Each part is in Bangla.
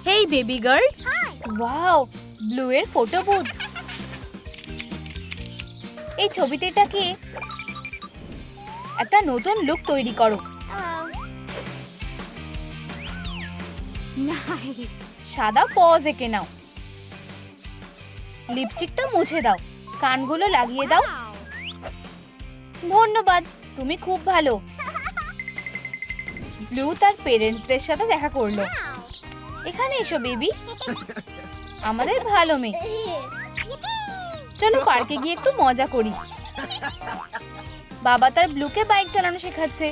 হেই বেবি গার্ল, ওয়াও ব্লু এর ফটো বুথ। এই ছবিটাকে একটা নতুন লুক তৈরি করো। সাদা পজ এঁকে নাও, লিপস্টিকটা মুছে দাও, কানগুলো লাগিয়ে দাও। ধন্যবাদ, তুমি খুব ভালো। ব্লু তার পেরেন্টসদের সাথে দেখা করলো। এখানে এসো বেবি, আমাদের ভালো মেয়ে। চলো পার্কে গিয়ে একটু মজা করি। বাবা তার ব্লুকে বাইক চালানো শেখাচ্ছে।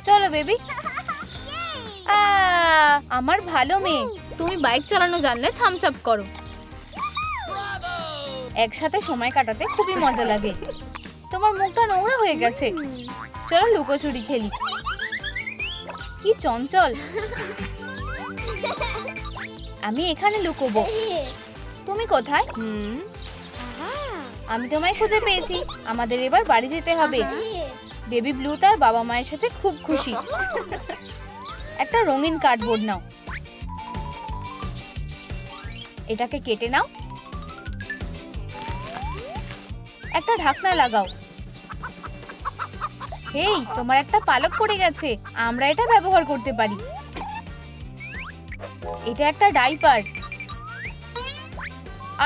চলো বেবি। আমার ভালো মেয়ে, তুমি বাইক চালানো জানলে থামস আপ করো। একসাথে সময় কাটাতে খুবই মজা লাগে। তোমার মুখটা নোংরা হয়ে গেছে, চলো লুকোচুরি খেলি। কি চঞ্চল। আমি এখানে লুকোবো, তুমি কোথায়? আমি তোমায় খুঁজে পেয়েছি, আমাদের এবার বাড়ি যেতে হবে। বেবি ব্লু তার বাবা মায়ের সাথে খুব খুশি। একটা রঙিন কার্ডবোর্ড নাও, এটাকে কেটে নাও, একটা ঢাকনা লাগাও। হেই, তোমার একটা পালক পড়ে গেছে, আমরা এটা ব্যবহার করতে পারি। এটা একটা ডাইপার।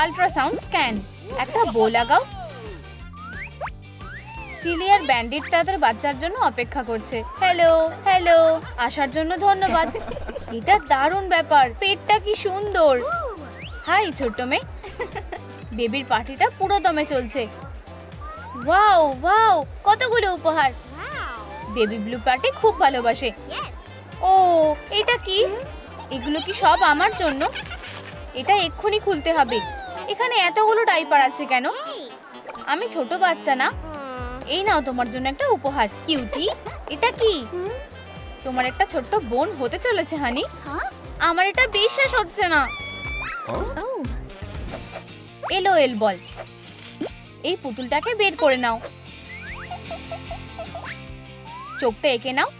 আল্ট্রাসাউন্ড স্ক্যান, একটা বো লাগাও। চিলি আর ব্যান্ডিট তাদের বাচ্চার জন্য অপেক্ষা করছে। হ্যালো হ্যালো, আসার জন্য ধন্যবাদ। এটা দারুণ ব্যাপার, পেটটা কি সুন্দর। হাই ছোট্ট মেয়ে, বেবির পার্টিটা পুরো দমে চলছে। ওয়াও ওয়াও, কতগুলো উপহার। বেবি ব্লু পার্টি খুব ভালোবাসে। ও এটা কি? এগুলো কি সব আমার জন্য? এটা এক্ষুনি খুলতে হবে। এখানে এতগুলো ডাইপার আছে কেন? আমি ছোট বাচ্চা না? এই নাও তোমার জন্য একটা উপহার। কিউটি, এটা কি? তোমার একটা ছোট্ট বোন হতে চলেছে হানি। আমার এটা বিশ্বাস হচ্ছে না। এলওএল বল। এই পুতুলটাকে বের করে নাও, চোখটা এঁকে নাও,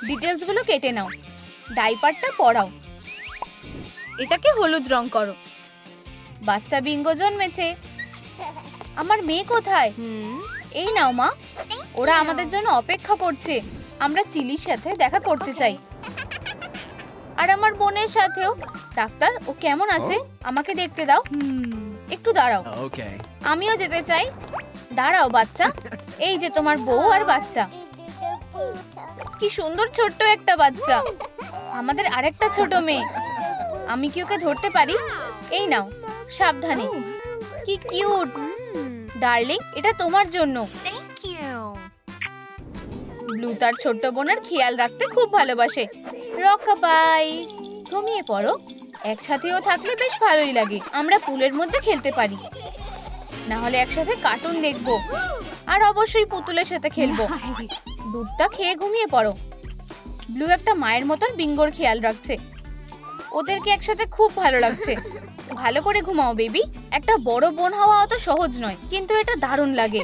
ডিটেলস গুলো কেটে নাও, ডাইপারটা পরাও, এটাকে হলুদ রং করো। বাচ্চা বিঙ্গো জন্মেছে। আমার মেয়ে কোথায়? এই নাও মা, ওরা আমাদের জন্য অপেক্ষা করছে। আমরা চিলির সাথে দেখা করতে চাই, আর আমার বোনের সাথেও। ডাক্তার, ও কেমন আছে? আমাকে দেখতে দাও। একটু দাঁড়াও, আমিও যেতে চাই। দাঁড়াও বাচ্চা, এই যে তোমার বউ আর বাচ্চা। কি সুন্দর ছোট্ট একটা বাচ্চা। আমাদের আরেকটা ছোট মেয়ে। আমি কি ওকে ধরতে পারি? এই নাও, সাবধানে। কি কিউট। ডার্লিং, এটা তোমার জন্য। ব্লু তার ছোট্ট বোনের খেয়াল রাখতে খুব ভালোবাসে। রকাবাই। ঘুমিয়ে পড়ো। একসাথেও থাকলে বেশ ভালোই লাগে। আমরা পুলের মধ্যে খেলতে পারি, না হলে একসাথে কার্টুন দেখবো, আর অবশ্যই পুতুলের সাথে খেলবো। দুধটা খেয়ে ঘুমিয়ে পড়ো। ব্লু একটা মায়ের মতন বিঙ্গোর খেয়াল রাখছে। ওদেরকে একসাথে খুব ভালো লাগছে। ভালো করে ঘুমাও বেবি। একটা বড় বোন হওয়া অত সহজ নয়, কিন্তু এটা দারুণ লাগে।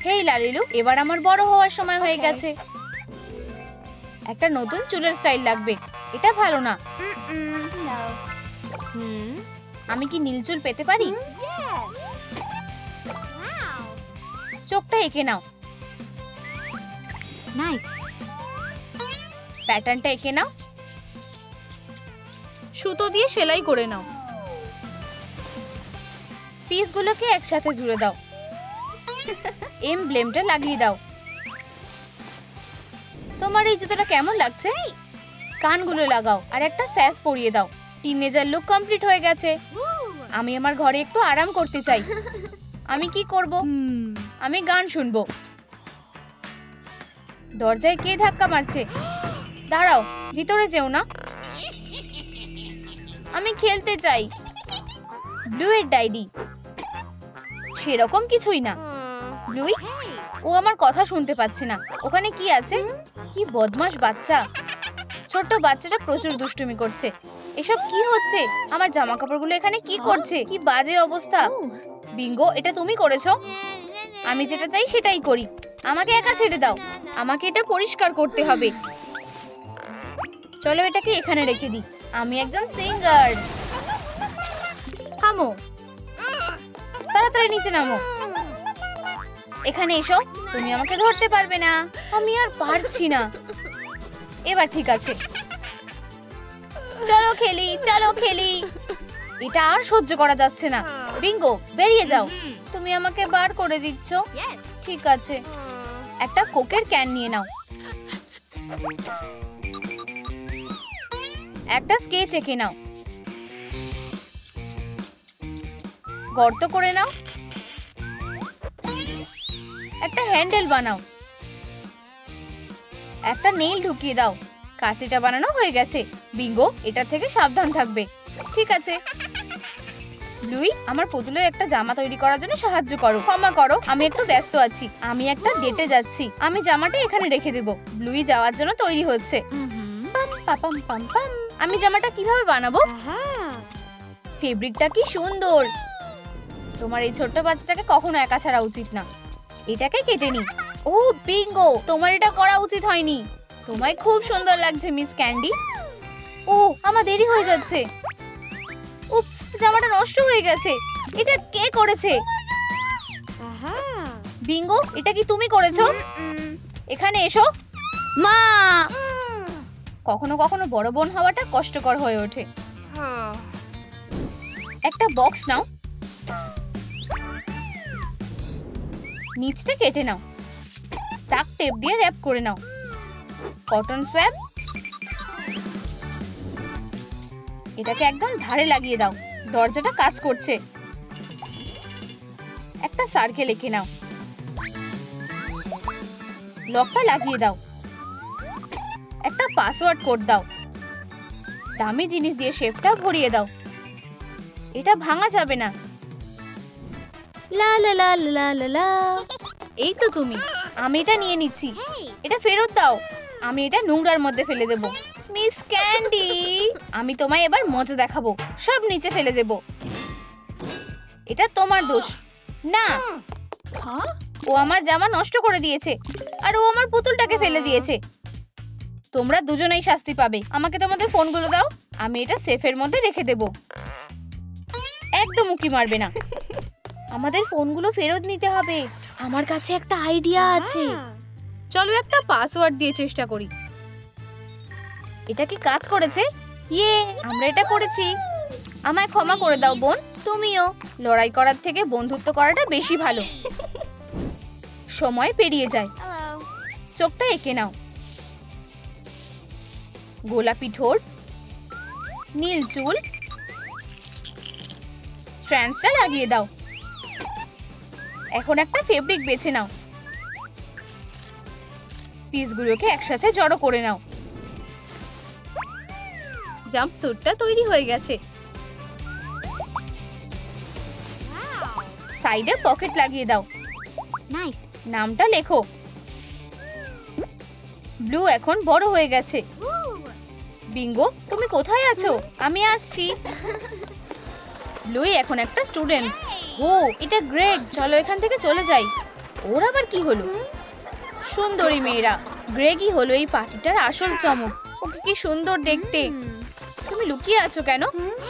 হেই লালিলু, এবার আমার বড় হওয়ার সময় হয়ে গেছে। একটা নতুন চুলের স্টাইল লাগবে। এটা ভালো না। আমি কি নীল চুল পেতে পারি? চোখটা এঁকে নাও, প্যাটার্নটা এঁকে নাও, সুতো দিয়ে সেলাই করে নাও। পিসগুলোকে একসাথে জুড়ে দাও, এমব্লেমটা লাগিয়ে দাও। তোমার এই জুতোটা কেমন লাগছে? কানগুলো লাগাও আর একটা স্যাস পরিয়ে দাও। টিনেজার লুক কমপ্লিট হয়ে গেছে। আমি আমার ঘরে একটু আরাম করতে চাই। আমি কি করব? আমি গান শুনবো। দরজায় কে ধাক্কা মারছে? দাঁড়াও, ভিতরে যেও না। আমি খেলতে চাই। ব্লু এর ডায়েরি। সেরকম কিছুই না। ব্লুই, ও আমার কথা শুনতে পাচ্ছে না। ওখানে কি আছে? কি বদমাশ বাচ্চা। ছোট্ট বাচ্চাটা প্রচুর দুষ্টুমি করছে। এসব কি হচ্ছে? আমার জামা কাপড়গুলো এখানে কি করছে? কি বাজে অবস্থা। বিঙ্গো, এটা তুমি করেছো? আমি যেটা চাই সেটাই করি। আমাকে একা ছেড়ে দাও। আমাকে এটা পরিষ্কার করতে হবে। চলো এটাকে এখানে রেখে দিই। আমি একজন সিঙ্গার। থামো, তাড়াতাড়ি নিচে নামো। এখানে এসো, তুমি আমাকে ধরতে পারবে না। আমি আর পারছি না। এবার ঠিক আছে, চলো খেলি, চলো খেলি। এটা আর সহ্য করা যাচ্ছে না। বিঙ্গো, বেরিয়ে যাও। তুমি আমাকে বার করে দিচ্ছ। ঠিক আছে, একটা কোকের ক্যান নিয়ে নাও। একটা স্কেচ এঁকে নাও। গর্ত করে নাও। একটা হ্যান্ডেল বানাও। একটা নেইল ঢুকিয়ে দাও। কাঁচিটা বানানো হয়ে গেছে। বিঙ্গো, এটা থেকে সাবধান থাকবে। ঠিক আছে। ব্লুই, আমার পুতুলের একটা জামা তৈরি করার জন্য সাহায্য করো। ক্ষমা করো, আমি একটু ব্যস্ত আছি। আমি একটা ডেটে যাচ্ছি। আমি জামাটা এখানে রেখে দেব। ব্লুই যাওয়ার জন্য তৈরি হচ্ছে। পাম পাপাম পাম পাম। আমি জামাটা কিভাবে বানাবো? ফেব্রিকটা কি সুন্দর। তোমার এই ছোট্ট বাচ্চাটাকে কখনো একা ছাড়া উচিত না। এটাকে কেটে নি। ও বিঙ্গো, তোমার এটা করা উচিত হয়নি। তোমায় খুব সুন্দর লাগছে মিস ক্যান্ডি। ও, আমার দেরি হয়ে যাচ্ছে। উপস, জামাটা নষ্ট হয়ে গেছে। এটা কে করেছে? বিঙ্গো, এটা কি তুমি করেছো? এখানে এসো। মা! কখনো কখনো বড় বোন হওয়াটা কষ্টকর হয়ে ওঠে। একটা বক্স নাও। নিচটা কেটে নাও। টাক টেপ দিয়ে র‍্যাপ করে নাও। কটন সোয়াব। এটাকে একদম ধারে লাগিয়ে দাও। দরজাটা কাজ করছে। একটা সার্কেল এঁকে নাও। লকটা লাগিয়ে দাও। একটা পাসওয়ার্ড কোড দাও। দামি জিনিস দিয়ে শেপটা ভরিয়ে দাও। এটা ভাঙা যাবে না। লা লা লা লা লা লা। এই তো তুমি। আমি এটা নিয়ে নিচ্ছি। এটা ফেরত দাও। আমি এটা নোংরার মধ্যে ফেলে দেব। মিস ক্যান্ডি, আমি তোমায় এবার মজা দেখাবো। সব নিচে ফেলে দেব। এটা তোমার দোষ না। ও আমার জামা নষ্ট করে দিয়েছে আর ও আমার পুতুলটাকে ফেলে দিয়েছে। তোমরা দুজনেই শাস্তি পাবে। আমাকে তোমাদের ফোনগুলো দাও। আমি এটা সেফের মধ্যে রেখে দেব। একদম উকি মারবে না। আমাদের ফোনগুলো ফেরত নিতে হবে। আমার কাছে একটা আইডিয়া আছে। চলো একটা পাসওয়ার্ড দিয়ে চেষ্টা করি। এটা কি কাজ করেছে? ইয়ে, আমরা এটা করেছি। আমায় ক্ষমা করে দাও বোন। তুমিও। লড়াই করার থেকে বন্ধুত্ব করাটা বেশি ভালো। সময় পেরিয়ে যায়। চোখটা এঁকে নাও। গোলাপি ঠোঁট, নীল চুল। স্ট্র্যান্ডসটা লাগিয়ে দাও। এখন একটা ফেব্রিক বেছে নাও। পিসগুলোকে একসাথে জড়ো করে নাও। জাম্পস্যুটটা তৈরি হয়ে গেছে। সাইডে পকেট লাগিয়ে দাও। নামটা লেখো। ব্লু এখন বড় হয়ে গেছে। বিঙ্গো, তুমি কোথায় আছো? আমি আসছি। ব্লুই এখন একটা স্টুডেন্ট। ও, এটা গ্রেগ। চলো এখান থেকে চলে যাই। ওর আবার কি হলো? সুন্দরী মেয়েরা, গ্রেগই হলো এই পার্টিটার আসল চমক। ওকে কি সুন্দর দেখতে। তুমি লুকিয়ে আছো কেন?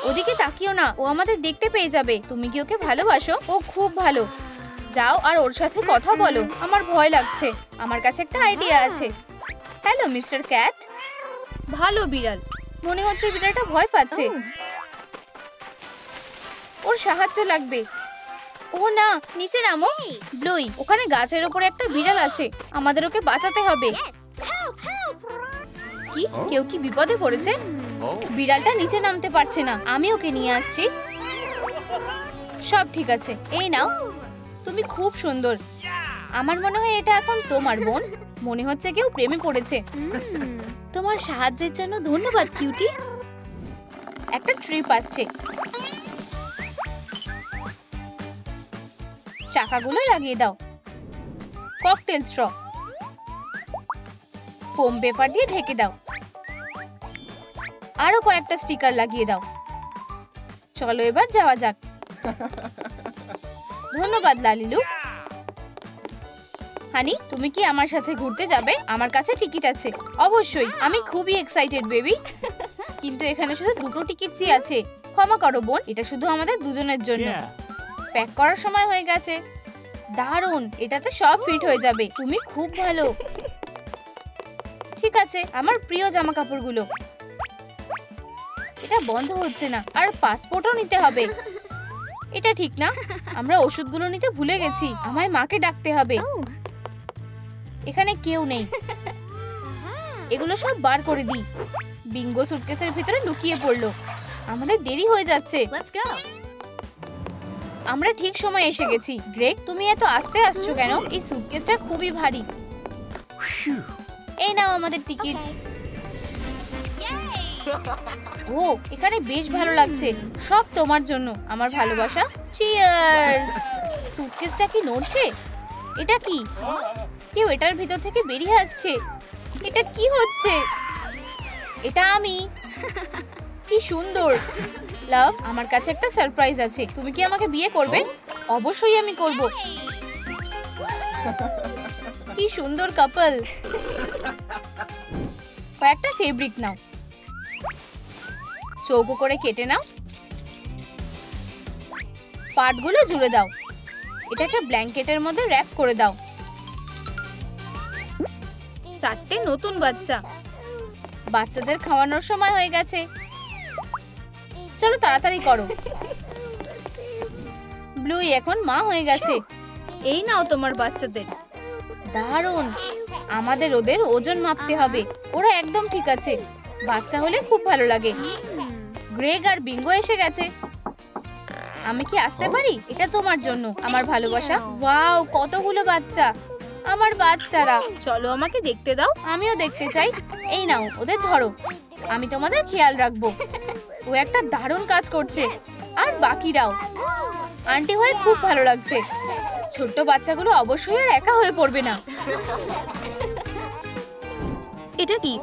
ওদিকে তাকিও না, ও আমাদের দেখতে পেয়ে যাবে। তুমি কি ওকে ভালোবাসো? ও খুব ভালো। যাও আর ওর সাথে কথা বলো। আমার ভয় লাগছে। আমার কাছে একটা আইডিয়া আছে। Hello mister cat. ভালো বিড়াল। মনে হচ্ছে বিড়ালটা ভয় পাচ্ছে। ওর সাহায্য লাগবে। ও না, নিচে নামো। ব্লুই, ওখানে গাছের উপরে একটা বিড়াল আছে। আমাদের ওকে বাঁচাতে হবে। কি, কেউ কি বিপদে পড়েছে? বিড়ালটা নিচে নামতে পারছে না। আমি ওকে নিয়ে আসছি। সব ঠিক আছে, এই নাও। তুমি খুব সুন্দর। আমার মনে হয় এটা এখন তোমার বোন। মনে হচ্ছে কেউ প্রেমে পড়েছে। তোমার সাহায্যের জন্য ধন্যবাদ কিউটি। একটা ট্রিপ আসছে। চাকাগুলো লাগিয়ে দাও। Cocktail straw. ফোম পেপার দিয়ে ঢেকে দাও। আরো কয়েকটা স্টিকার লাগিয়ে দাও। চলো এবার যাওয়া যাক। ধন্যবাদ লালিলু। হানি, তুমি কি আমার সাথে ঘুরতে যাবে? আমার কাছে টিকিট আছে। অবশ্যই, আমি খুবই এক্সাইটেড বেবি। কিন্তু এখানে শুধু দুটো টিকিটই আছে। ক্ষমা করো বোন, এটা শুধু আমাদের দুজনের জন্য। প্যাক করার সময় হয়ে গেছে। দারুণ, এটাতে সব ফিট হয়ে যাবে। তুমি খুব ভালো। ঠিক আছে, আমার প্রিয় জামা কাপড়গুলো। এটা বন্ধ হচ্ছে না, আর পাসপোর্টও নিতে হবে। এটা ঠিক না, আমরা ওষুধগুলো নিতে ভুলে গেছি। আমায় মাকে ডাকতে হবে। এখানে কেউ নেই। এগুলো সব বার করে দিই। বিঙ্গো সুটকেসের ভিতরে লুকিয়ে পড়লো। আমাদের দেরি হয়ে যাচ্ছে। আমরা ঠিক সময় এসে গেছি। গ্রেগ, তুমি এত আস্তে আসছো কেন? এই সুটকেসটা খুবই ভারী। এই নাও আমাদের টিকিট। ও, এখানে বেশ ভালো লাগছে। সব তোমার জন্য আমার ভালোবাসা। চিয়ার্স। সুটকেসটা কি নড়ছে? এটা কি? কেউ এটার ভিতর থেকে বেরিয়ে আসছে। এটা কি হচ্ছে? এটা আমি। কি সুন্দর। লাভ, আমার কাছে একটা সারপ্রাইজ আছে। তুমি কি আমাকে বিয়ে করবে? অবশ্যই আমি করব। কি সুন্দর কাপল। কয়েকটা ফেব্রিক নাও, চৌকো করে কেটে নাও, পার্টগুলো জুড়ে দাও। এটাকে ব্ল্যাঙ্কেটের মধ্যে র‍্যাপ করে দাও। 4টে নতুন বাচ্চা। বাচ্চাদের খাওয়ানোর সময় হয়ে গেছে। চলো তাড়াতাড়ি করো। ব্লুই এখন মা হয়ে গেছে। এই নাও তোমার বাচ্চাদের। দারুণ। আমাদের ওদের ওজন মাপতে হবে। ওরা একদম ঠিক আছে। বাচ্চা হলে খুব ভালো লাগে। গ্রেগ আর বিঙ্গো এসে গেছে। আমি কি আসতে পারি? এটা তোমার জন্য আমার ভালোবাসা। ওয়াও, কতগুলো বাচ্চা। আমার বাচ্চারা। চলো আমাকে দেখতে দাও, আমিও দেখতে চাই। এই নাও, ওদের ধরো। আমি তোমাদের খেয়াল রাখবো। ও একটা দারুণ কাজ করছে। আর বাকিরাও। আন্টি হয়ে খুব ভালো লাগছে। ছোট্ট বাচ্চাগুলো অবশ্যই আর একা হয়ে পড়বে না। এটা কি?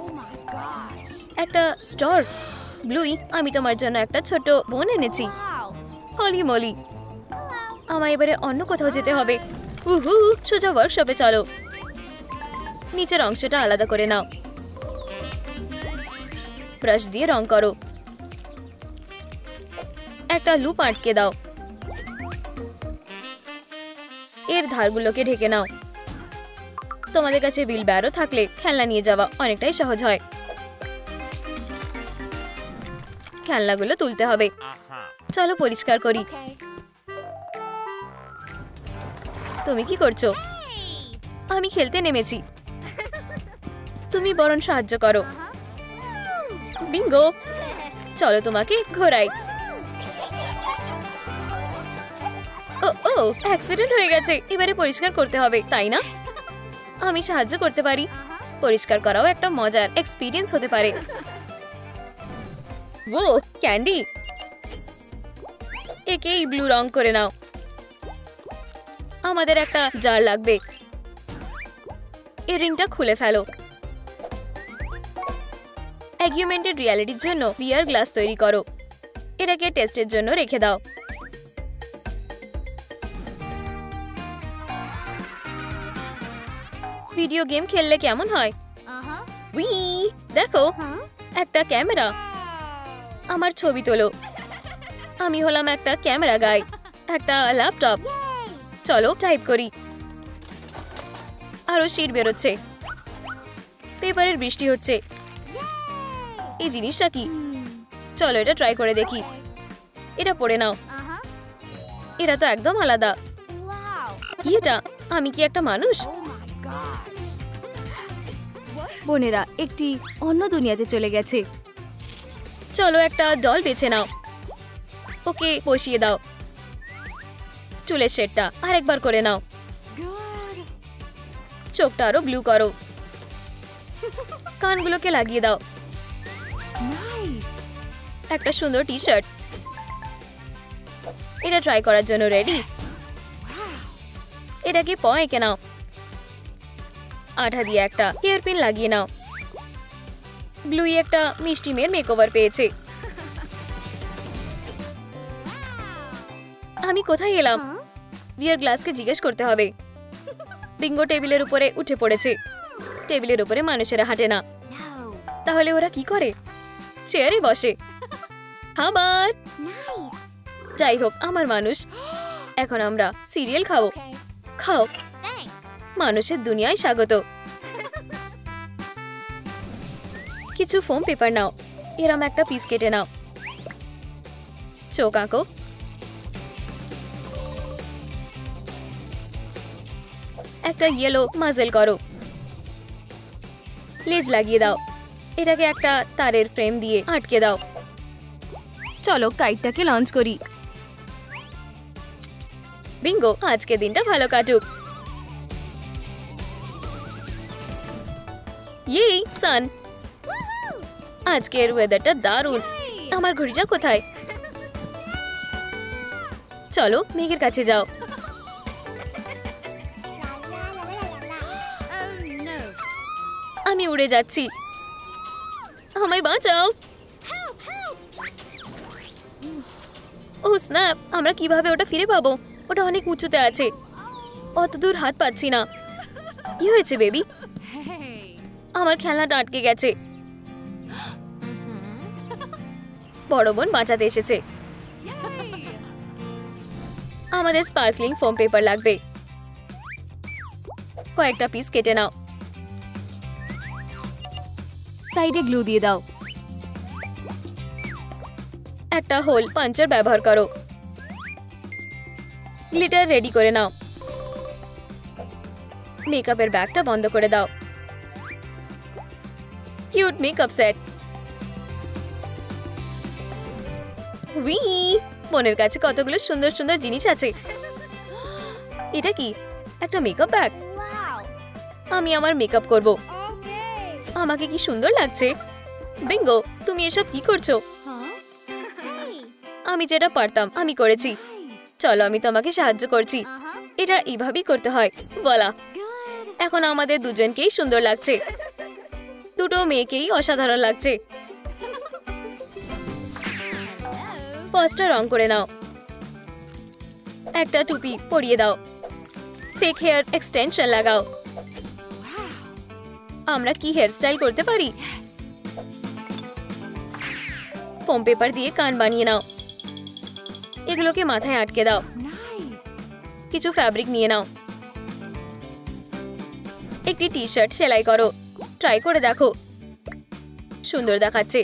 একটা স্টোর। ব্লুই, আমি তোমার জন্য একটা ছোট বোন এনেছি। হলি মলি। আমায় এবারে অন্য কোথাও যেতে হবে। উহু, সোজা ওয়ার্কশপে চলো। নিচের অংশটা আলাদা করে নাও। ব্রাশ দিয়ে রং করো। একটা লুপ আটকে দাও। এর ধারগুলোকে ঢেকে নাও। তোমাদের কাছে হুইল ব্যারো থাকলে খেলনা নিয়ে যাওয়া অনেকটাই সহজ হয়। খেলনাগুলো তুলতে হবে। চলো পরিষ্কার করি। তুমি কি করছো? আমি খেলতে নেমেছি। তুমি বরং সাহায্য করো। বিঙ্গো, চলো তোমাকে ঘোরাই। ও ও, অ্যাক্সিডেন্ট হয়ে গেছে। এবারে পরিষ্কার করতে হবে, তাই না? আমি সাহায্য করতে পারি। পরিষ্কার করাও একটা মজার এক্সপিরিয়েন্স হতে পারে। ও, ক্যান্ডি। একে এই ব্লু রং করে নাও। আমাদের একটা জার লাগবে। এই রিংটা খুলে ফেলো। অ্যাগুমেন্টেড রিয়ালিটির জন্য ভিআর গ্লাস তৈরি করো। এটাকে টেস্টের জন্য রেখে দাও। ভিডিও গেম খেললে কেমন হয়? উই, দেখো, একটা ক্যামেরা। আমার ছবি তোলো। আমি হলাম একটা ক্যামেরা গাই। একটা ল্যাপটপ। চলো টাইপ করি। আরো শীট বেরোচ্ছে। পেপারের বৃষ্টি হচ্ছে। এই জিনিসটা কি? চলো এটা ট্রাই করে দেখি। এটা পড়ে নাও। এটা তো একদম আলাদা। কি এটা? আমি কি একটা মানুষ? বোনেরা একটি অন্য দুনিয়াতে চলে গেছে। চলো একটা ডল বেছে নাও। ওকে বসিয়ে দাও। চুলের শেডটা আরেকবার করে নাও। চোখটা আরো ব্লু করো। কানগুলোকে লাগিয়ে দাও। একটা সুন্দর টি শার্ট। এটা ট্রাই করার জন্য রেডি? এটাকে প এঁকে নাও। আঠা দিয়ে একটা হেয়ার পিন লাগিয়ে নাও। ব্লুই একটা মিষ্টি মেয়ের মেকওভার পেয়েছে। আমি কোথায় এলাম? বিয়ার গ্লাসকে জিজ্ঞেস করতে হবে। বিঙ্গো টেবিলের উপরে উঠে পড়েছে। টেবিলের উপরে মানুষেরা হাঁটে না, তাহলে ওরা কি করে? চেয়ারে বসে। খাবার। যাই হোক, আমার মানুষ। এখন আমরা সিরিয়াল খাবো। খাও। মানুষের দুনিয়ায় স্বাগত। কিছু ফোম পেপার নাও, এরম একটা পিস কেটে নাও। চোখ আঁকো। একটা ইয়েলো মাজেল করো। লেজ লাগিয়ে দাও। এটাকে একটা তারের ফ্রেম দিয়ে আটকে দাও। চলো কাইটটাকে লঞ্চ করি। বিঙ্গো, আজকে দিনটা ভালো কাটুক। এই সান, আজকের ওয়েদারটা দারুণ। আমার ঘড়িটা কোথায়? চলো মেঘের কাছে যাও। আমি উড়ে যাচ্ছি, আমায় বাঁচাও। ও স্ন্যাপ, আমরা কিভাবে ওটা ফিরে পাবো? ওটা অনেক উঁচুতে আছে, অত দূর হাত পাচ্ছি না। কি হয়েছে বেবি? আমার খেলনাটা আটকে গেছে। বড় বোন বাঁচাতে এসেছে। আমাদের স্পার্কলিং ফোম পেপার লাগবে। কয়েকটা পিস কেটে নাও। সাইডে গ্লু দিয়ে দাও। একটা হোল পাঞ্চার ব্যবহার করো। গ্লিটার রেডি করে নাও। মেকআপের ব্যাগটা বন্ধ করে দাও। Cute makeup set. উই, বোনের কাছে কতগুলো সুন্দর সুন্দর জিনিস আছে। এটা কি? একটা মেকআপ ব্যাগ। আমি আমার মেকআপ করব। আমাকে কি সুন্দর লাগছে। বিঙ্গো, তুমি এসব কি করছো? আমি যেটা পারতাম আমি করেছি। চলো আমি তোমাকে সাহায্য করছি। এটা এইভাবেই করতে হয়। বলা, এখন আমাদের দুজনকেই সুন্দর লাগছে। দুটো মেয়েকেই অসাধারণ লাগছে। পাঁচটা রং করে নাও। একটা টুপি পরিয়ে দাও। ফেক হেয়ার এক্সটেনশন লাগাও। আমরা কি হেয়ার স্টাইল করতে পারি? ফোম পেপার দিয়ে কান বানিয়ে নাও। এগুলোকে মাথায় আটকে দাও। কিছু ফ্যাব্রিক নিয়ে নাও। একটি টি শার্ট সেলাই করো। ট্রাই করে দেখো, সুন্দর দেখাচ্ছে।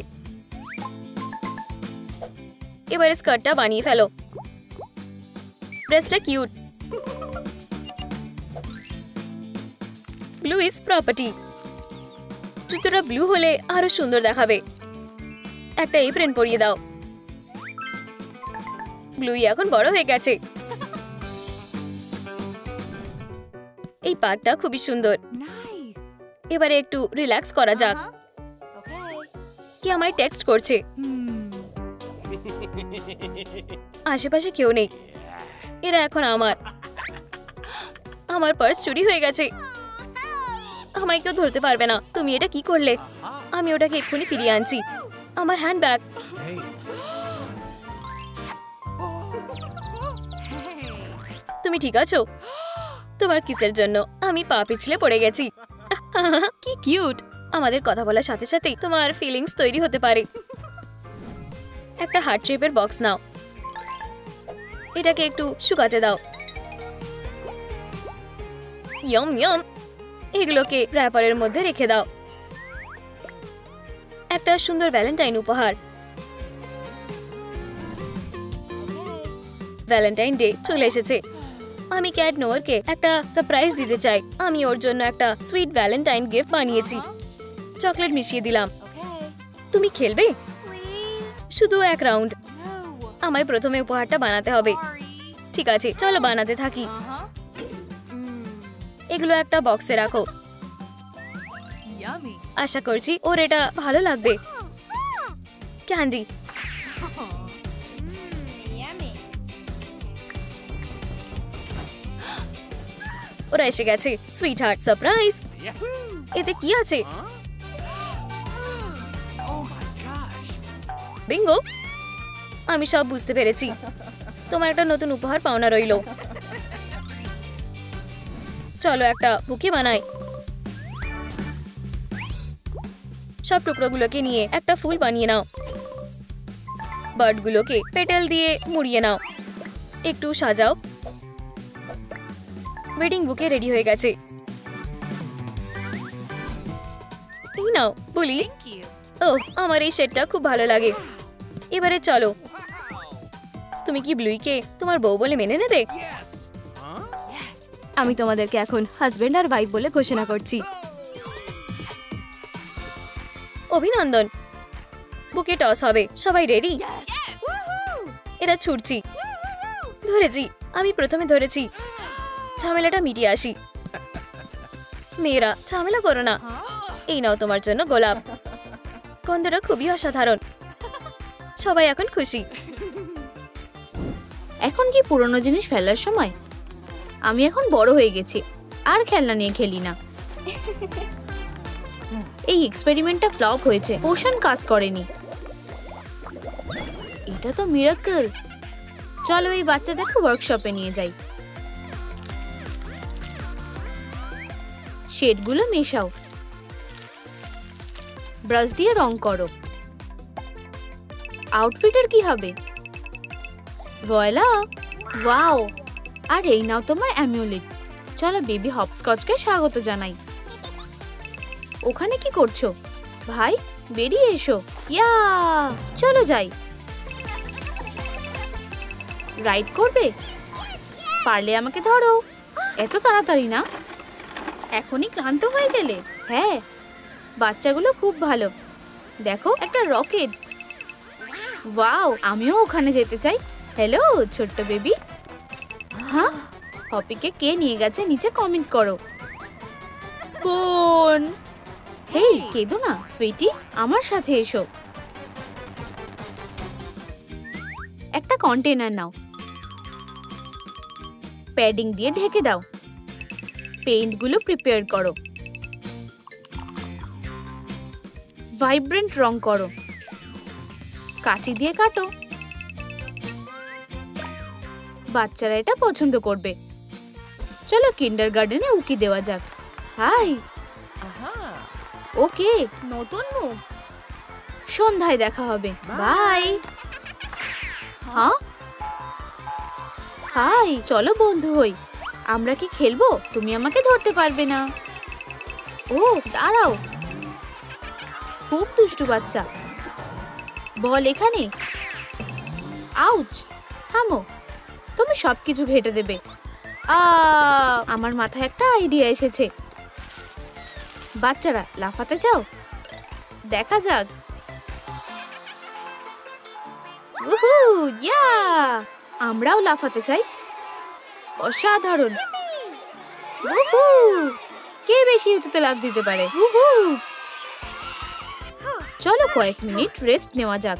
এবারে স্কার্টটা বানিয়ে ফেলো। ড্রেসটা কিউট। Blue is property. জুতোটা ব্লু হলে আরো সুন্দর দেখাবে। একটা এপ্রেন পরিয়ে দাও। ব্লুই এখন বড় হয়ে গেছে। এই পার্কটা খুবই সুন্দর। এবারে একটু রিল্যাক্স করা যাক। কি আমায় টেক্সট করছে? আশেপাশে কেউ নেই। এরা এখন আমার পার্স চুরি হয়ে গেছে। আমায় কেউ ধরতে পারবে না। তুমি এটা কি করলে? আমি ওটাকে এক্ষুনি ফিরিয়ে আনছি। আমার হ্যান্ডব্যাগ। তুমি ঠিক আছো? তোমার কিসের জন্য আমি পা পিছলে পড়ে গেছি। কি কিউট। আমাদের কথা বলার সাথে সাথেই তোমার ফিলিংস তৈরি হতে পারে। একটা হার্ট শেপের বক্স নাও। এটাকে একটু শুকাতে দাও। ইয়ম ইয়ম। এগুলোকে র‍্যাপারের মধ্যে রেখে দাও। একটা সুন্দর ভ্যালেন্টাইন উপহার। ভ্যালেন্টাইন ডে চলে এসেছে। আমি ক্যাট নোয়ারকে একটা সারপ্রাইজ দিতে চাই। আমি ওর জন্য একটা সুইট ভ্যালেন্টাইন গিফট বানিয়েছি। চকলেট মিশিয়ে দিলাম। তুমি খেলবে? শুধু এক রাউন্ড। আমায় প্রথমে উপহারটা বানাতে হবে। ঠিক আছে, চলো বানাতে থাকি। এগুলো একটা বক্সে রাখো। আশা করছি ওর এটা ভালো লাগবে। ক্যান্ডি। ওরা এসে গেছে। Sweet heart surprise. এতে কি আছে? বিঙ্গো, আমি সব বুঝতে পেরেছি। তোমার একটা নতুন উপহার পাওনা রইল। চলো একটা বুকে বানাই। সব টুকরোগুলোকে নিয়ে একটা ফুল বানিয়ে নাও। বার্ডগুলোকে পেটাল দিয়ে মুড়িয়ে নাও, একটু সাজাও। ওয়েডিং বুকে রেডি হয়ে গেছে। এই নাও বলি। ওহ, আমার এই শেডটা খুব ভালো লাগে। এবারে চলো, তুমি কি ব্লুইকে তোমার বউ বলে মেনে নেবে? আমি তোমাদেরকে এখন হাজবেন্ড আর ওয়াইফ বলে ঘোষণা করছি। অভিনন্দন। বুকে টস হবে, সবাই রেডি? এরা ছুটছি। ধরেছি, আমি প্রথমে ধরেছি। ঝামেলাটা মিটিয়ে আসি। মেয়েরা ঝামেলা করো না। এই নাও তোমার জন্য গোলাপ। গন্ধটা খুবই অসাধারণ। সবাই এখন খুশি। এখন কি পুরনো জিনিস ফেলার সময়? আমি এখন বড় হয়ে গেছি, আর খেলনা নিয়ে খেলি না। এই এক্সপেরিমেন্টটা ফ্লপ হয়েছে, পোষণ কাজ করেনি। এটা তো মিরাকল। চলো এই বাচ্চাটাকে ওয়ার্কশপে নিয়ে যাই। শেডগুলো মেশাও, ব্রাশ দিয়ে রং করো। আউটফিটের কি হবে? Voilà, wow! আর এই নাও তোমার অ্যামুলেট। চলো বেবি হপস্কচকে স্বাগত জানাই। ওখানে কি করছো ভাই? বেরিয়ে এসো। ইয়া, চলো যাই। রাইড করবে? পারলে আমাকে ধরো। এত তাড়াতাড়ি না, এখনই ক্লান্ত হয়ে গেলে? হ্যাঁ, বাচ্চাগুলো খুব ভালো। দেখো, একটা রকেট। ওয়াও, আমিও ওখানে যেতে চাই। হ্যালো ছোট্ট বেবি। হ্যাঁ, হপিকে কে নিয়ে গেছে নিচে কমেন্ট করো। কোন? হেই, কেঁদো না সুইটি, আমার সাথে এসো। একটা কন্টেনার নাও, প্যাডিং দিয়ে ঢেকে দাও। পেইন্টগুলো প্রিপেয়ার করো, ভাইব্রেন্ট রং করো, কাঁচি দিয়ে কাটো। বাচ্চারা এটা পছন্দ করবে। চলো কিন্ডারগার্টেনে উকি দেওয়া যাক। হাই। ওকে, নতুন মুখ। সন্ধ্যায় দেখা হবে। বাই। হ্যাঁ, হাই, চলো বন্ধু হই। আমরা কি খেলবো? তুমি আমাকে ধরতে পারবে না। ও দাঁড়াও, খুব দুষ্টু বাচ্চা। বল এখানে। আউচ, থামো, তুমি সবকিছু ঘেটে দেবে। আমার মাথায় একটা আইডিয়া এসেছে। বাচ্চারা লাফাতে চাও? দেখা যাক। উহু, ইয়া! আমরাও লাফাতে চাই। অসাধারণ। উহু! কে বেশি উঁচুতে লাফ দিতে পারে? উহু! চলো কয়েক মিনিট রেস্ট নেওয়া যাক।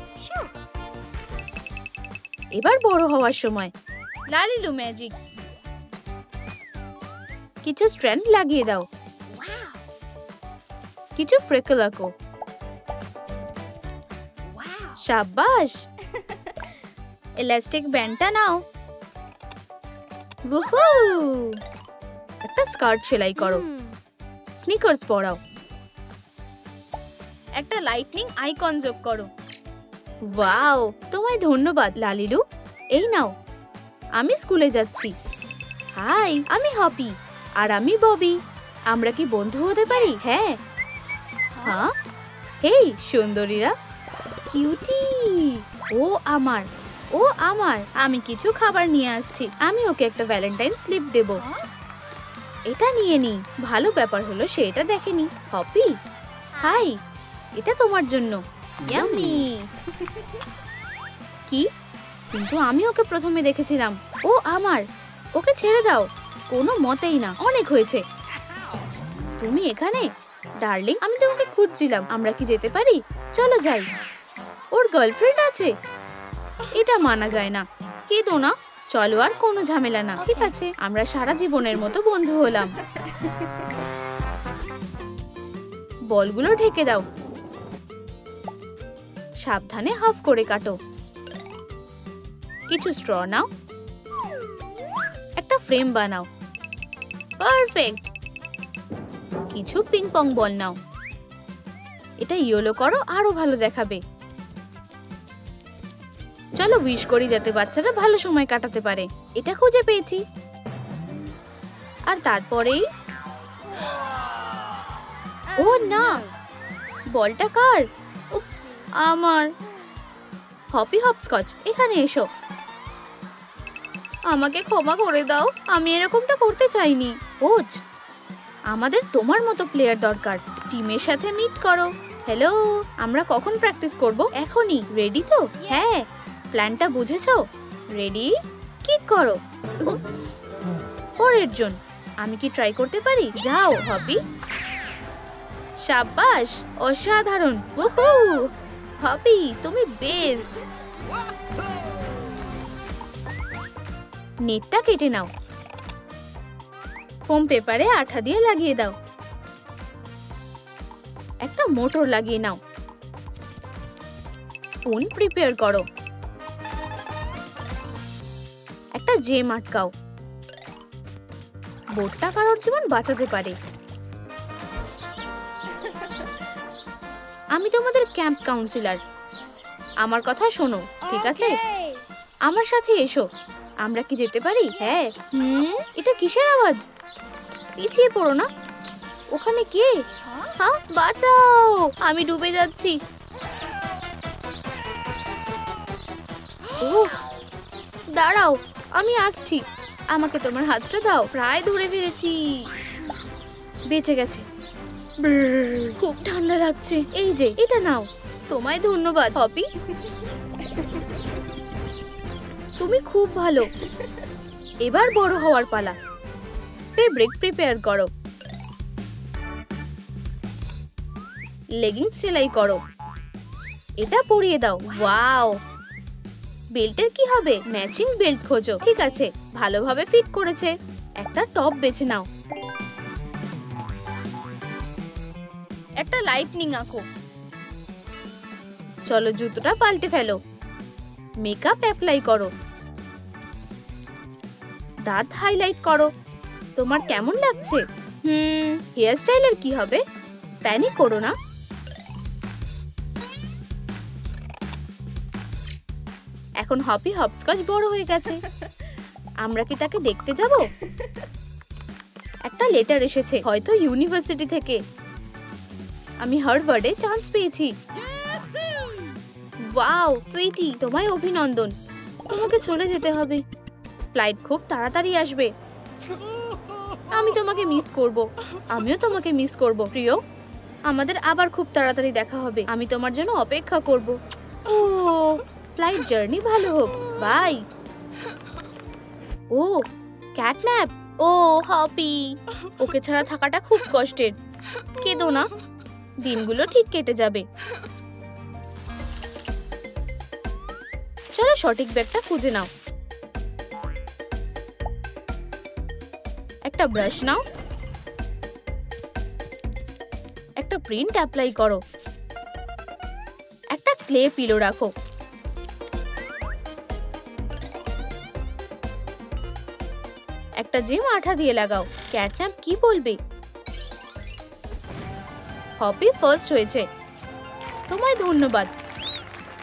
এবার বড় হওয়ার সময়। লালিলু ম্যাজিক। কিছু স্ট্র্যান্ড লাগিয়ে দাও, কিছু ফ্রেকল আঁকো। শাবাশ। ইলাস্টিক ব্যান্ডটা নাও। উহু! একটা স্কার্ট সেলাই করো, স্নিকার্স পরাও, একটা লাইটনিং আইকন যোগ করো। ওয়াও, তোমায় ধন্যবাদ লালিলু। এই নাও, আমি স্কুলে যাচ্ছি। হাই, আমি হপি। আর আমি ববি। আমরা কি বন্ধু হতে পারি? হ্যাঁ। হ্যাঁ, হেই সুন্দরীরা, কিউটি। ও আমার, ও আমার। আমি কিছু খাবার নিয়ে আসছি। আমি ওকে একটা ভ্যালেন্টাইন স্লিপ দেব। এটা নিয়ে নি। ভালো ব্যাপার হলো সে এটা দেখেনি। হপি, হাই, এটা তোমার জন্য। ইয়ামি। কি? কিন্তু আমি ওকে প্রথমে দেখেছিলাম। ও আমার। ওকে ছেড়ে দাও। কোনো মতেই না, অনেক হয়েছে। তুমি এখানে? ডার্লিং, আমি তোমাকে খুঁজছিলাম। আমরা কি যেতে পারি? চলো যাই। ওর গার্লফ্রেন্ড আছে? এটা মানা যায় না। কেঁদো না, চলো, আর কোনো ঝামেলা না। ঠিক আছে, আমরা সারা জীবনের মতো বন্ধু হলাম। বলগুলো ঢেকে দাও, সাবধানে হাফ করে কাটো। কিছু স্ট্র নাও, একটা ফ্রেম বানাও। পারফেক্ট। কিছু পিং পং বল নাও, এটা ইয়েলো করো, আরো ভালো দেখাবে। চলো উইশ করি যাতে বাচ্চারা ভালো সময় কাটাতে পারে। এটা খুঁজে পেয়েছি। আর তারপরেই ও না, বলটা কার? উপস, আমার। হপি হপস্কচ, এখানে এসো। আমাকে ক্ষমা করে দাও, আমি এরকমটা করতে চাইনি। কোচ, আমাদের তোমার মতো প্লেয়ার দরকার। টিমের সাথে মিট করো। হ্যালো, আমরা কখন প্র্যাকটিস করব? এখনই। রেডি তো? হ্যাঁ। প্ল্যানটা বুঝেছো? রেডি? কিক করো। উপস, পরের জন। আমি কি ট্রাই করতে পারি? যাও হপি। শাবাশ, অসাধারণ। উহু, হপি তুমি বেস্ট। নেটটা কেটে নাও। ফোম পেপারে আঠা দিয়ে লাগিয়ে দাও। একটা মোটর লাগিয়ে নাও। স্পুন প্রিপেয়ার করো। একটা জেম আটকাও। বোর্ডটা কারোর জীবন বাঁচাতে পারে। আমি তোমাদের ক্যাম্প কাউন্সিলর। আমার কথা শোনো, ঠিক আছে? আমার সাথে এসো। আমরা কি যেতে পারি? হ্যাঁ। এটা কিসের আওয়াজ? পিছিয়ে পড়ো না। ওখানে কে? হ্যাঁ, বাঁচাও, আমি ডুবে যাচ্ছি। ওহ, দাঁড়াও, আমি আসছি। আমাকে তোমার হাতটা দাও। প্রায় ধরে ফেলেছি। বেঁচে গেছে। খুব ঠান্ডা লাগছে। এই যে, এটা নাও। তোমায় ধন্যবাদ হপি, তুমি খুব ভালো। এবার বড় হওয়ার পালা। ফেব্রিক প্রিপেয়ার করো। লেগিংস সেলাই করো। এটা পরিয়ে দাও। ওয়াও, বেল্টের কি হবে? ম্যাচিং বেল্ট খোঁজো। ঠিক আছে, ভালোভাবে ফিট করেছে। একটা টপ বেছে নাও। একটা লাইটনিং আঁকো। চলো জুতোটা পাল্টে ফেলো। মেকআপ অ্যাপ্লাই করো। দাঁত হাইলাইট করো। তোমার কেমন লাগছে? হেয়ার স্টাইলের কি হবে? প্যানিক করো না। এখন হপি হপস্কচ বড় হয়ে গেছে। আমরা কি তাকে দেখতে যাব? একটা লেটার এসেছে, হয়তো ইউনিভার্সিটি থেকে। আমি হার্ভার্ডে চান্স পেয়েছি। ওয়াও সুইটি, তোমায় অভিনন্দন। তোমাকে চলে যেতে হবে। ফ্লাইট খুব তাড়াতাড়ি আসবে। আমি তোমাকে মিস করব। আমিও তোমাকে মিস করব প্রিয়। আমাদের আবার খুব তাড়াতাড়ি দেখা হবে। আমি তোমার জন্য অপেক্ষা করব। ও, ফ্লাইট জার্নি ভালো হোক। বাই। O, catnap. ও হপি, ওকে ছাড়া থাকাটা খুব কষ্টের। কেঁদো না, দিনগুলো ঠিক কেটে যাবে। চলো সঠিক ব্যাগটা খুঁজে নাও। একটা ব্রাশ নাও। একটা প্রিন্ট অ্যাপ্লাই করো। একটা ক্লে পিলো রাখো। একটা জেম আঠা দিয়ে লাগাও। ক্যাটন্যাপ কি বলবে? হপি ফার্স্ট হয়েছে। তোমায় ধন্যবাদ।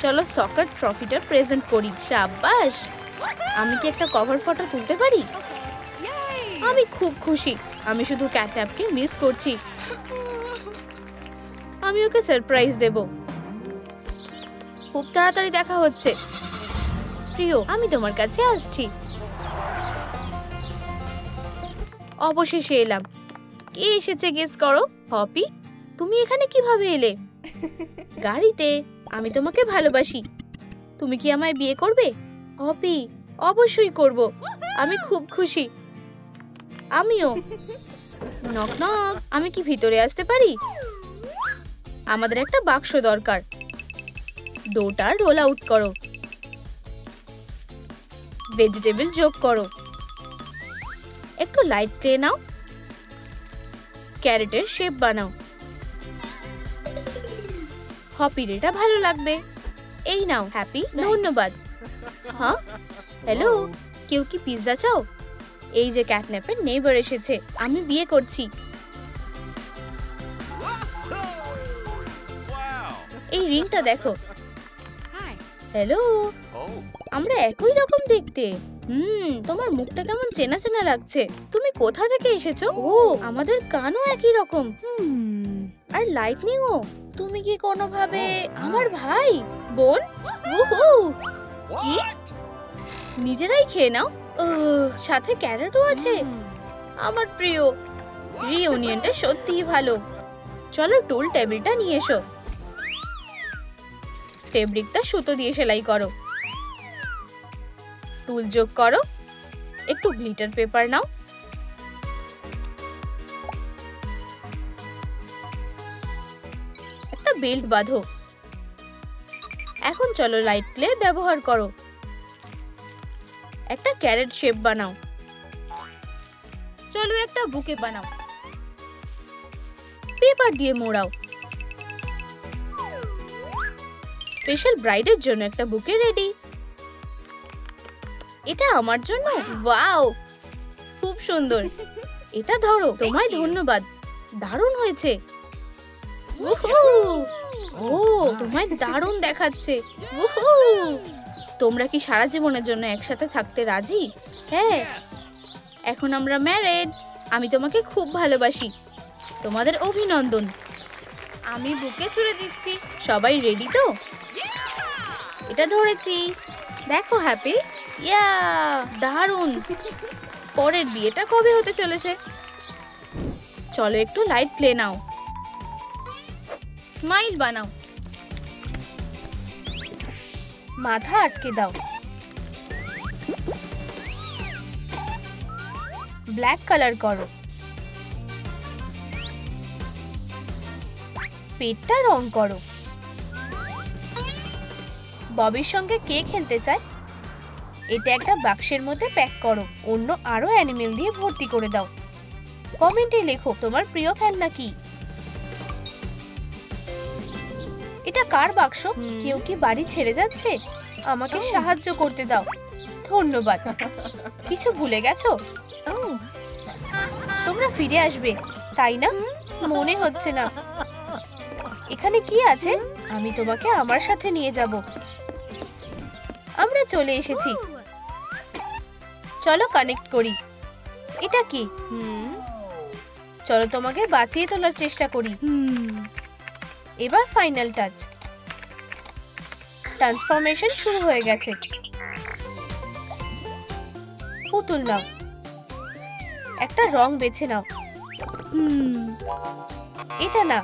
চলো সকার ট্রফিটা প্রেজেন্ট করি। শাবাশ। আমি কি একটা কভার ফটো তুলতে পারি? আমি খুব খুশি। আমি শুধু ক্যাটন্যাপকে মিস করছি। আমি ওকে সারপ্রাইজ দেব। খুব তাড়াতাড়ি দেখা হচ্ছে। প্রিয়, আমি তোমার কাছে আসছি। অবশেষে এলাম। কে এসেছে গেস করো? হপি, তুমি এখানে কিভাবে এলে? গাড়িতে। আমি তোমাকে ভালোবাসি। তুমি কি আমায় বিয়ে করবে? হপি, অবশ্যই করব। আমি খুব খুশি। আমিও। নক নক, আমি কি ভিতরে আসতে পারি? আমাদের একটা বাক্স দরকার। ডোটা রোল আউট করো। ভেজিটেবল যোগ করো। একটু লাইট ক্লে নাও। ক্যারেটের শেপ বানাও। হপির এটা ভালো লাগবে। এই নাও হ্যাপি, ধন্যবাদ। হ্যাঁ, হ্যালো, কেউ কি পিৎজা চাও? এই যে ক্যাটন্যাপের নেইবার এসেছে, আমি বিয়ে করছি। এই রিংটা দেখো। হ্যালো, আমরা একই রকম দেখতে। তোমার মুখটা কেমন চেনা চেনা লাগছে। তুমি কোথা থেকে এসেছো? ও, আমাদের কানও একই রকম। আর লাইটনিংও। তুমি কি কোনোভাবে আমার ভাই বোন? উহু, কি নিজেরাই খেয়ে নাও। সাথে ক্যারটও আছে। আমার প্রিয়। রিউনিয়নটা সত্যিই ভালো। চলো টুল টেবিলটা নিয়ে এসো। ফেব্রিকটা সুতো দিয়ে সেলাই করো। টুল যোগ করো। একটু গ্লিটার পেপার নাও। একটা বেল্ট বাঁধো। এখন চলো লাইট ক্লে ব্যবহার করো। একটা ক্যারেট শেপ বানাও। চলো একটা বুকে বানাও। পেপার দিয়ে মোড়াও। স্পেশাল ব্রাইডের জন্য একটা বুকে রেডি। এটা আমার জন্য? ওয়াও, খুব সুন্দর। এটা ধরো। তোমায় ধন্যবাদ, দারুণ হয়েছে। ও, তোমায় দারুণ দেখাচ্ছে। তোমরা কি সারা জীবনের জন্য একসাথে থাকতে রাজি? হ্যাঁ, এখন আমরা ম্যারেড। আমি তোমাকে খুব ভালোবাসি। তোমাদের অভিনন্দন। আমি বুকে ছুঁড়ে দিচ্ছি। সবাই রেডি তো? এটা ধরেছি। দেখো হ্যাপি। ইয়া, দারুণ। পরের বিয়েটা কবে হতে চলেছে? চলো একটু লাইট ক্লে নাও। স্মাইল বানাও। মাথা আটকে দাও। ব্ল্যাক কালার করো। পেটটা রং করো। ববির সঙ্গে কে খেলতে চায়? এটা একটা বাক্সের মধ্যে প্যাক করো। অন্য আরো অ্যানিমেল দিয়ে ভর্তি করে দাও। কমেন্টে লেখো তোমার প্রিয় খেলনা কি। এটা কার বাক্স? কেউ কি বাড়ি ছেড়ে যাচ্ছে? আমাকে সাহায্য করতে দাও। ধন্যবাদ। কিছু ভুলে গেছো? তোমরা ফিরে আসবে, তাই না? মনে হচ্ছে না। এখানে কি আছে? আমি তোমাকে আমার সাথে নিয়ে যাব। আমরা চলে এসেছি। চলো কানেক্ট করি। এটা কি? চলো তোমাকে বাঁচিয়ে তোলার চেষ্টা করি। এবার ফাইনাল টাচ। ট্রান্সফরমেশন শুরু হয়ে গেছে। পুতুল নাও। একটা রং বেছে নাও। এটা না।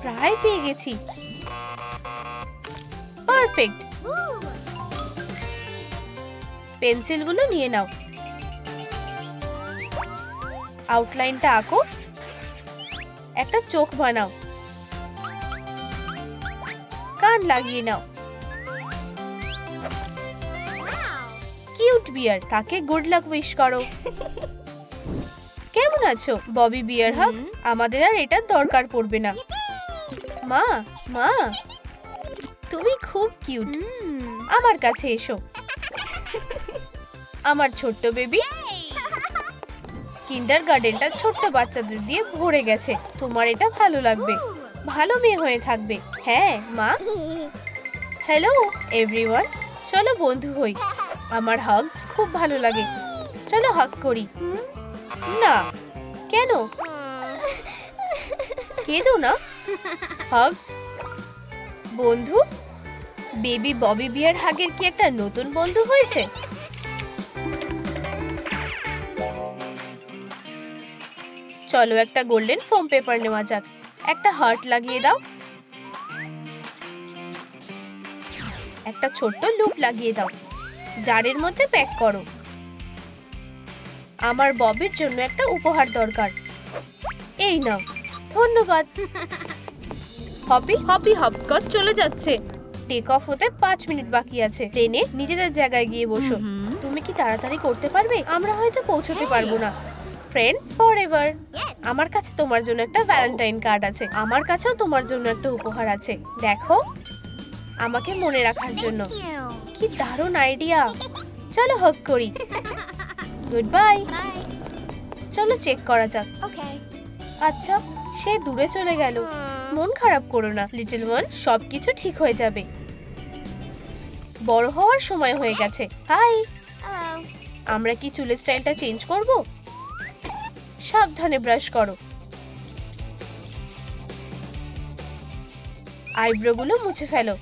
প্রায় পেয়ে গেছি। পারফেক্ট। পেন্সিলগুলো নিয়ে নাও। আউটলাইনটা আঁকো। একটা চোখ বানাও। কান লাগিয়ে নাও। কিউট বিয়ার। তাকে গুড লাক উইশ করো। কেমন আছো ববি বিয়ার হাগ? আমাদের আর এটার দরকার পড়বে না। মা, মা, তুমি খুব কিউট। আমার কাছে এসো। আমার ছোট্ট বেবি। কিন্ডারগার্টেনটা ছোট্ট বাচ্চাদের দিয়ে ভরে গেছে। তোমার এটা ভালো লাগবে। ভালো মেয়ে হয়ে থাকবে। হ্যাঁ মা। হ্যালো এভরিওয়ান, চলো বন্ধু হই। আমার হাগস খুব ভালো লাগে। চলো হাগ করি। না, কেন? কেঁদো না। হাগস। বন্ধু? বেবি ববি বিয়ার হাগের কি একটা নতুন বন্ধু হয়েছে? চলো একটা গোল্ডেন ফোম পেপার নেওয়া যাক। একটা হার্ট লাগিয়ে দাও। একটা ছোট্ট লুপ লাগিয়ে দাও। জারের মধ্যে প্যাক করো। আমার ববির জন্য একটা উপহার দরকার। এই নাও। ধন্যবাদ। হপি হপি হপস্কচ চলে যাচ্ছে। টেক অফ হতে 5 মিনিট বাকি আছে। প্লেনে নিজেদের জায়গায় গিয়ে বসো। তুমি কি তাড়াতাড়ি করতে পারবে? আমরা হয়তো পৌঁছতে পারবো না। Friends forever. আমার কাছে তোমার জন্য একটা ভ্যালেন্টাইন কার্ড আছে। আমার কাছেও তোমার জন্য একটা উপহার আছে। দেখো, আমাকে মনে রাখার জন্য। কি দারুণ আইডিয়া। চলো হাগ করি। Good bye. চলো চেক করা যাক। আচ্ছা, সে দূরে চলে গেল। মন খারাপ করো না লিটল ওয়ান, সবকিছু ঠিক হয়ে যাবে। বড় হওয়ার সময় হয়ে গেছে। হাই, আমরা কি চুলের স্টাইলটা চেঞ্জ করব? সাবধানে ব্রাশ করো। আইব্রোগুলো মুছে ফেলো।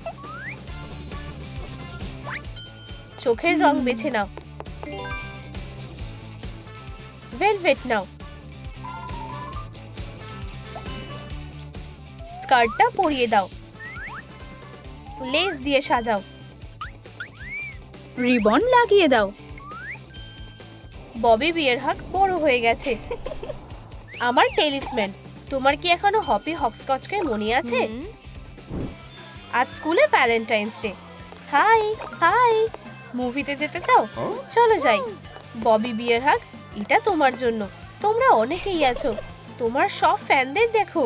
চোখের রং বেছে নাও। ভেলভেট নাও। স্কার্টটা পরিয়ে দাও। লেস দিয়ে সাজাও। রিবন লাগিয়ে দাও। ববি বিয়ারহাগ বড় হয়ে গেছে। আমার টেলিসম্যান, তোমার কি এখনো হপি হপস্কচকে মনে আছে? আজ স্কুলে ভ্যালেন্টাইন্স ডে। হাই হাই, মুভিতে যেতে চাও? চলো যাই। ববি বিয়ারহাগ, এটা তোমার জন্য। তোমরা অনেকেই আছো, তোমার সব ফ্যানদের দেখো।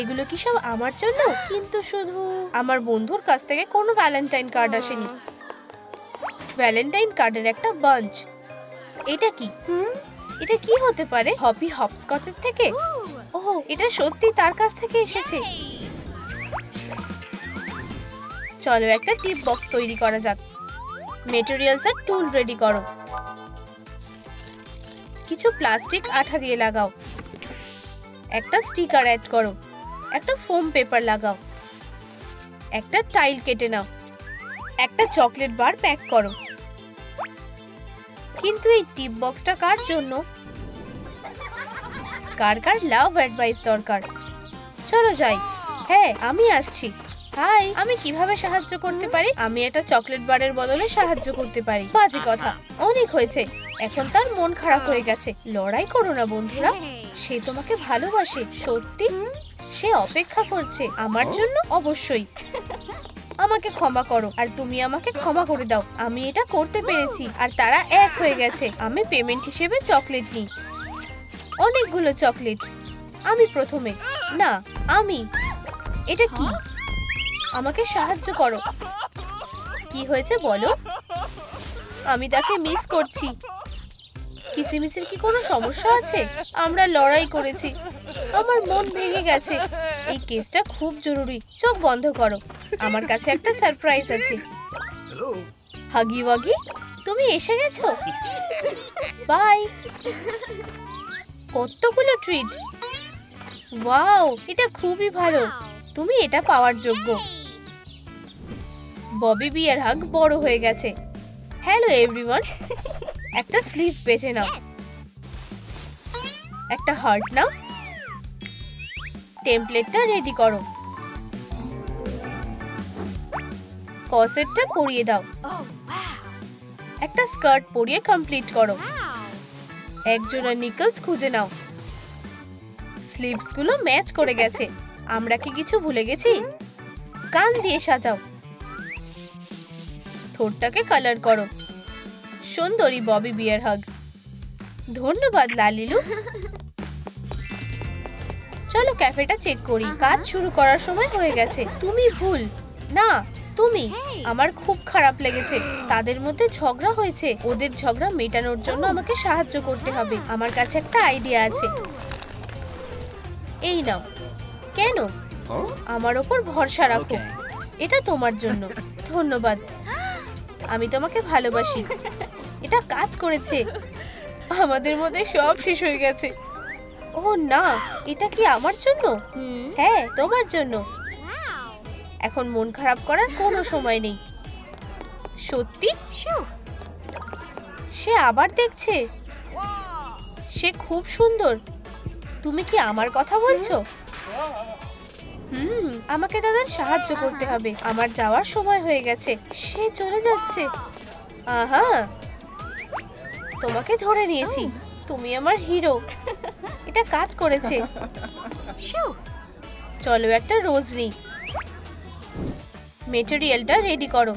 এগুলো কি সব আমার জন্য? কিন্তু শুধু আমার বন্ধুর কাছ থেকে কোনো ভ্যালেন্টাইন কার্ড আসেনি। ভ্যালেন্টাইন কার্ডের একটা বাঞ্চ। এটা কি? এটা কি হতে পারে? হপি হপস্কচের থেকে? ওহ, এটা সত্যি তার কাছ থেকে এসেছে। চলো একটা টিপ বক্স তৈরি করা যাক। মেটেরিয়ালস আর টুল রেডি করো। কিছু প্লাস্টিক আঠা দিয়ে লাগাও। একটা স্টিকার অ্যাড করো। একটা ফোম পেপার লাগাও। একটা টাইল কেটে নাও। একটা চকলেট বার প্যাক করো। কিন্তু এই টিপ বক্সটা কার জন্য? কার কার লাভ অ্যাডভাইস দরকার? চলো যাই। হ্যাঁ, আমি আসছি। হাই, আমি কিভাবে সাহায্য করতে পারি? আমি একটা চকলেট বারের বদলে সাহায্য করতে পারি। বাজে কথা, অনেক হয়েছে। এখন তার মন খারাপ হয়ে গেছে। লড়াই করো না বন্ধুরা, সে তোমাকে ভালোবাসে। সত্যি, সে অপেক্ষা করছে আমার জন্য। অবশ্যই। আমাকে ক্ষমা করো আর তুমি আমাকে ক্ষমা করে দাও। আমি এটা করতে পেরেছি আর তারা এক হয়ে গেছে। আমি পেমেন্ট হিসেবে চকলেট নিই, অনেকগুলো চকলেট। আমি প্রথমে। না, আমি। এটা কি? আমাকে সাহায্য করো। কি হয়েছে বলো? আমি তাকে মিস করছি। কিসিমিসির কি কোনো সমস্যা আছে? আমরা লড়াই করেছি, আমার মন ভেঙে গেছে। এই কেসটা খুব জরুরি। চোখ বন্ধ করো, আমার কাছে একটা সারপ্রাইজ আছে। হাগি ওয়াগি, তুমি এসে গেছো। বাই। কতগুলো ট্রিট। ওয়াও, এটা খুবই ভালো। তুমি এটা পাওয়ার যোগ্য। ববি বিয়ারহাগ বড় হয়ে গেছে। হ্যালো এভরিওয়ান, একটা স্লিভ বেছে নাও। একটা হার্ট নাও। টেমপ্লেটটা রেডি করো। কসেটটা পরিয়ে দাও। একটা স্কার্ট পরিয়ে কমপ্লিট করো। একজোড়া নিকলস খুঁজে নাও। স্লিভস গুলো ম্যাচ করে গেছে। আমরা কি কিছু ভুলে গেছি? কান দিয়ে সাজাও। ঠোঁটটাকে কালার করো। সুন্দরী ববি বিয়ারহাগ। ধন্যবাদ লালিলু। চলো ক্যাফেটা চেক করি। কাজ শুরু করার সময় হয়ে গেছে। তুমি ভুল না, তুমি। আমার খুব খারাপ লেগেছে। তাদের মধ্যে ঝগড়া হয়েছে। ওদের ঝগড়া মেটানোর জন্য আমাকে সাহায্য করতে হবে। আমার কাছে একটা আইডিয়া আছে। এই নাও। কেন? আমার ওপর ভরসা রাখো। এটা তোমার জন্য। ধন্যবাদ। আমি তোমাকে ভালোবাসি। এটা কাজ করেছে। আমাদের মধ্যে সব শেষ হয়ে গেছে। ও না, এটা কি আমার জন্য? হ্যাঁ, তোমার জন্য। এখন মন খারাপ করার কোনো সময় নেই। সত্যি? সে আবার দেখছে। সে খুব সুন্দর। তুমি কি আমার কথা বলছো? আমাকে তাদের সাহায্য করতে হবে। আমার যাওয়ার সময় হয়ে গেছে। সে চলে যাচ্ছে। আহা, তোমাকে ধরে নিয়েছি। তুমি আমার হিরো। এটা কাজ করেছে। চলো একটা রোজ নিই। মেটেরিয়ালটা রেডি করো।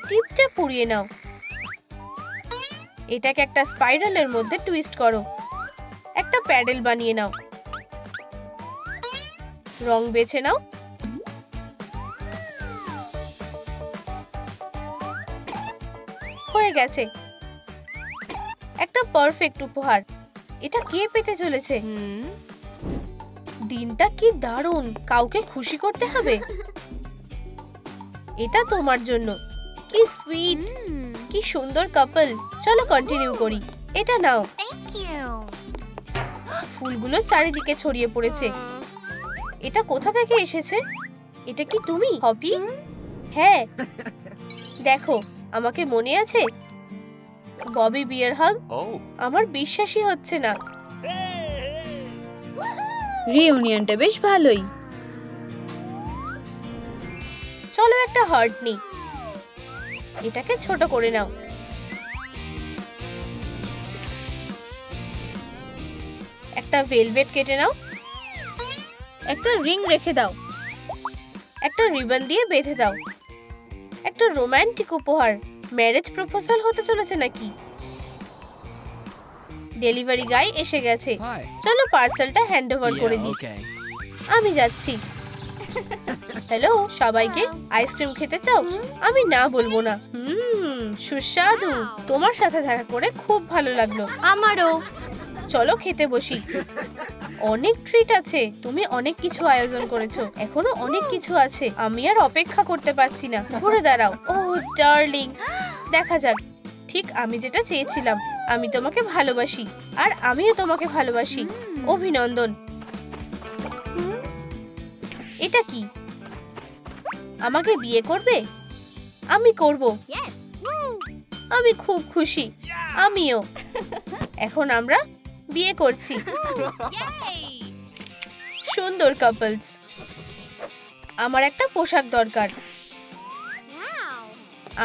টিপটা পুড়িয়ে নাও। এটাকে একটা স্পাইরালের মধ্যে টুইস্ট করো। একটা প্যাডেল বানিয়ে নাও। রং বেছে নাও। হয়ে গেছে। একটা পারফেক্ট উপহার। এটা কে পেতে চলেছে? দিনটা কি দারুণ, কাউকে খুশি করতে হবে। এটা তোমার জন্য। কি সুইট, কি সুন্দর কাপল। চলো কন্টিনিউ করি। এটা নাও। ফুলগুলো চারিদিকে ছড়িয়ে পড়েছে। এটা কোথা থেকে এসেছে? এটা কি তুমি, হপি? হ্যাঁ, দেখো, আমাকে মনে আছে? ববি বিয়ার হাগ। আমার বিশ্বাসই হচ্ছে না। রিউনিয়নটা বেশ ভালোই। চলো একটা হার্ট নিই। এটাকে ছোট করে নাও। একটা ভেলভেট কেটে নাও। একটা রিং রেখে দাও। একটা রিবন দিয়ে বেঁধে দাও। একটা রোমান্টিক উপহার। ম্যারেজ প্রপোজাল হতে চলেছে নাকি? ডেলিভারি গাই এসে গেছে। চলো পার্সেলটা হ্যান্ড ওভার করে দিই। আমি যাচ্ছি। হ্যালো সবাইকে, আইসক্রিম খেতে চাও? আমি না বলবো না। সুস্বাদু। তোমার সাথে দেখা করে খুব ভালো লাগলো। আমারও। চলো খেতে বসি। অনেক ট্রিট আছে। তুমি অনেক কিছু আয়োজন করেছো। এখনো অনেক কিছু আছে। আমি আর অপেক্ষা করতে পারছি না। ঘুরে দাঁড়াও। ও ডার্লিং, দেখা যাক। ঠিক আমি যেটা চেয়েছিলাম। আমি তোমাকে ভালোবাসি আর আমিও তোমাকে ভালোবাসি। অভিনন্দন। এটা কি? আমাকে বিয়ে করবে? আমি করব। আমি খুব খুশি। আমিও। এখন আমরা বিয়ে করছি। সুন্দর কাপলস। আমার একটা পোশাক দরকার।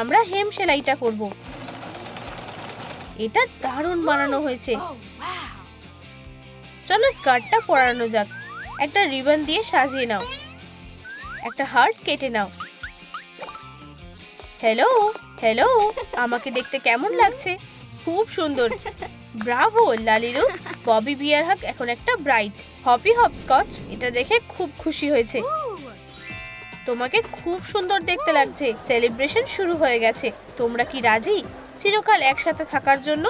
আমরা হেম সেলাইটা করব। এটা দারুণ বানানো হয়েছে। চলো স্কার্টটা পরানো যাক। একটা রিবন দিয়ে সাজিয়ে নাও। একটা হার্ট কেটে নাও। হ্যালো হ্যালো, আমাকে দেখতে কেমন লাগছে? খুব সুন্দর। ব্রাভো লালিলু। ববি বিয়ার হাগ এখন একটা ব্রাইট। হপি হপস্কচ এটা দেখে খুব খুশি হয়েছে। তোমাকে খুব সুন্দর দেখতে লাগছে। সেলিব্রেশন শুরু হয়ে গেছে। তোমরা কি রাজি চিরকাল একসাথে থাকার জন্য?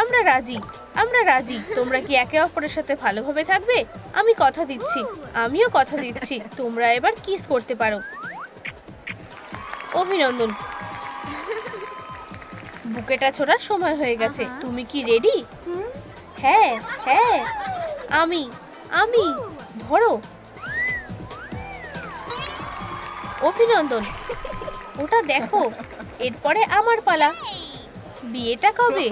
আমরা রাজি, আমরা রাজি। তোমরা কি একে অপরের সাথে ভালোভাবে থাকবে? আমি কথা দিচ্ছি। আমিও কথা দিচ্ছি। তোমরা এবার কিস করতে পারো। অভিনন্দন। বুকেটা ছোড়ার সময় হয়ে গেছে। তুমি কি রেডি? হ্যাঁ হ্যাঁ, আমি আমি ধরো। অভিনন্দন। ওটা দেখো। এরপরে আমার পালা। বিয়েটা কবে?